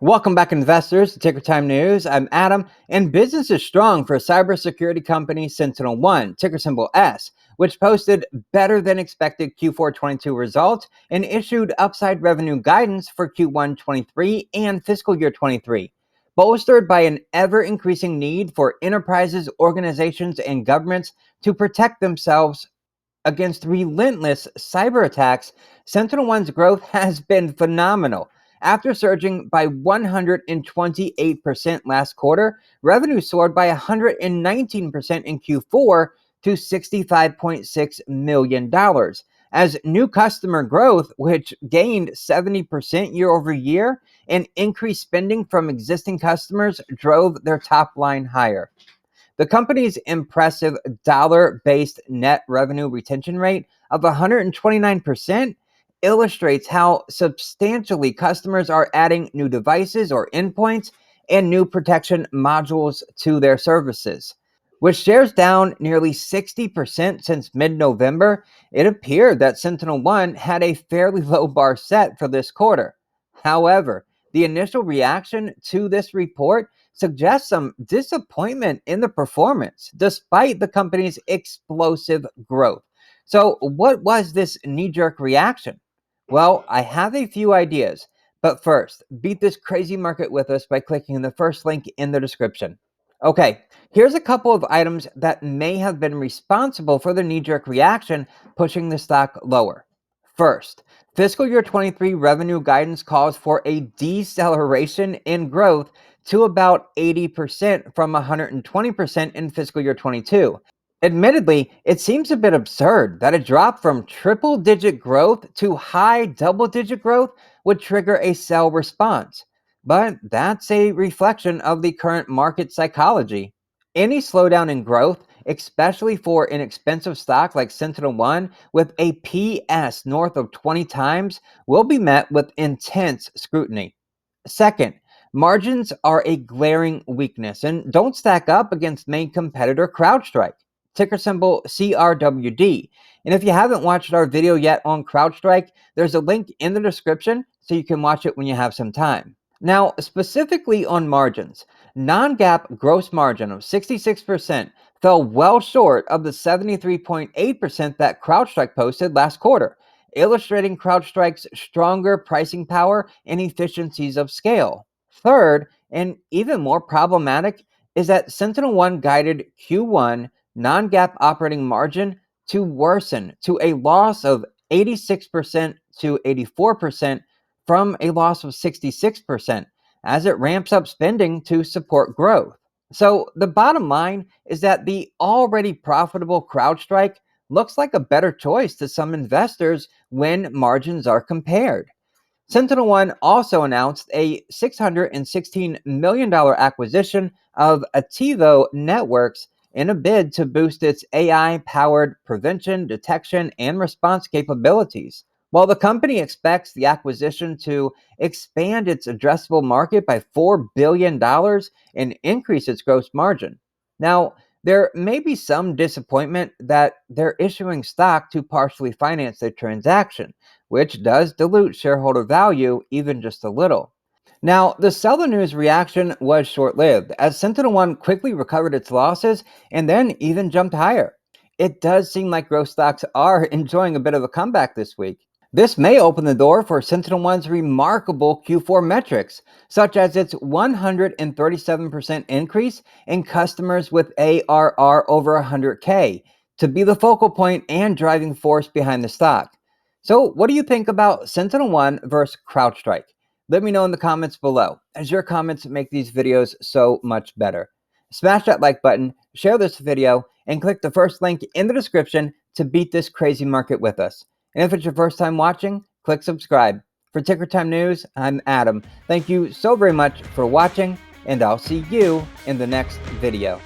Welcome back, investors, to Ticker Time News. I'm Adam, and business is strong for cybersecurity company SentinelOne, ticker symbol S, which posted better than expected Q4 22 results and issued upside revenue guidance for Q1 23 and fiscal year 23. Bolstered by an ever-increasing need for enterprises, organizations, and governments to protect themselves against relentless cyber attacks, SentinelOne's growth has been phenomenal. After surging by 128% last quarter, revenue soared by 119% in Q4 to $65.6 million. As new customer growth, which gained 70% year over year, and increased spending from existing customers drove their top line higher. The company's impressive dollar-based net revenue retention rate of 129% illustrates how substantially customers are adding new devices or endpoints and new protection modules to their services. With shares down nearly 60% since mid-November, it appeared that SentinelOne had a fairly low bar set for this quarter. However, the initial reaction to this report suggests some disappointment in the performance, despite the company's explosive growth. So, what was this knee-jerk reaction? Well, I have a few ideas, but first, beat this crazy market with us by clicking the first link in the description. Okay, here's a couple of items that may have been responsible for the knee-jerk reaction, pushing the stock lower. First, fiscal year 23 revenue guidance calls for a deceleration in growth to about 80% from 120% in fiscal year 22. Admittedly, it seems a bit absurd that a drop from triple-digit growth to high double-digit growth would trigger a sell response. But that's a reflection of the current market psychology. Any slowdown in growth, especially for an expensive stock like SentinelOne with a PS north of 20 times, will be met with intense scrutiny. Second, margins are a glaring weakness and don't stack up against main competitor CrowdStrike, ticker symbol CRWD. And if you haven't watched our video yet on CrowdStrike, there's a link in the description so you can watch it when you have some time. Now, specifically on margins, non-GAAP gross margin of 66% fell well short of the 73.8% that CrowdStrike posted last quarter, illustrating CrowdStrike's stronger pricing power and efficiencies of scale. Third, and even more problematic, is that SentinelOne guided Q1 non-GAAP operating margin to worsen to a loss of 86% to 84% from a loss of 66% as it ramps up spending to support growth. So the bottom line is that the already profitable CrowdStrike looks like a better choice to some investors when margins are compared. SentinelOne also announced a $616 million acquisition of Ativo Networks in a bid to boost its AI-powered prevention, detection, and response capabilities. While the company expects the acquisition to expand its addressable market by $4 billion and increase its gross margin. Now, there may be some disappointment that they're issuing stock to partially finance the transaction, which does dilute shareholder value even just a little. Now, the seller news reaction was short-lived, as SentinelOne quickly recovered its losses and then even jumped higher. It does seem like growth stocks are enjoying a bit of a comeback this week. This may open the door for SentinelOne's remarkable Q4 metrics, such as its 137% increase in customers with ARR over 100K, to be the focal point and driving force behind the stock. So, what do you think about SentinelOne versus CrowdStrike? Let me know in the comments below, as your comments make these videos so much better. Smash that like button, share this video, and click the first link in the description to beat this crazy market with us. And if it's your first time watching, click subscribe. For Ticker Time News, I'm Adam. Thank you so very much for watching, and I'll see you in the next video.